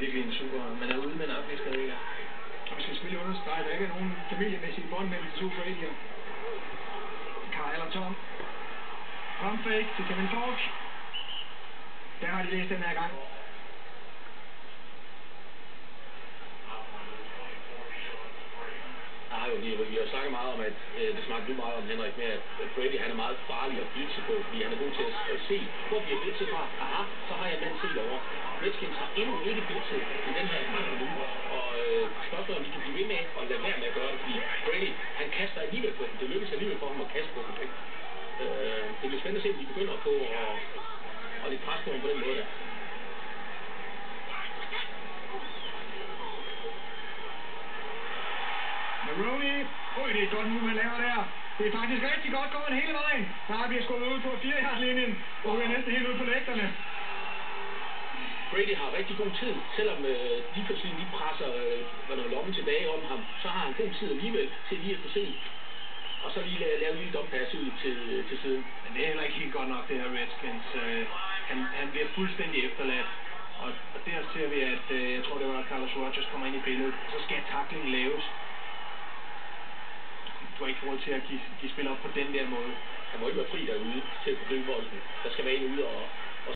virkelig en super. Man er ude med en afgiftskade, ja. Og vi skal selvfølgelig understrege, at der ikke er nogen familiemæssige bånd mellem de to Brady og Kyle og Tom. Pump fake til Kevin Falk. Der har de læst den her gang. Vi har snakket meget om, at det snakker du meget om, Henrik, med at Brady han er meget farlig at blitse på, fordi han er god til at se, hvor bliver blitzet fra. Aha, så har jeg en mand set over. Redskins har endnu ikke blitzet i den her kamp nu, og spørgsmålet om de kan blive ved med at lade være med at gøre det, fordi Brady, han kaster alligevel på dem. Det lykkes alligevel for ham at kaste på dem. Det bliver spændende at se, om de begynder på at lægge pres på dem på den måde der. Maroney. Det er et godt move, han laver der. Det er faktisk rigtig godt gået hele vejen. Der bliver skubbet ud på 4-yard-linjen, og vi er næsten helt ude på lægterne. Brady har rigtig god tid, selvom defensiven lige presser lommen tilbage om ham, så har han god tid alligevel til lige at kunne se. Og så lige lave en lille dumpass ud til siden. Men det er heller ikke helt godt nok, det her Redskins. Han bliver fuldstændig efterladt. Og der ser vi, at jeg tror, det var Carlos Rogers kommer ind i billedet. Så skal tackling laves. Du har ikke råd til at give spil op på den der måde. Han må ikke være fri derude til at kunne gribe bolden. Der skal være en ude og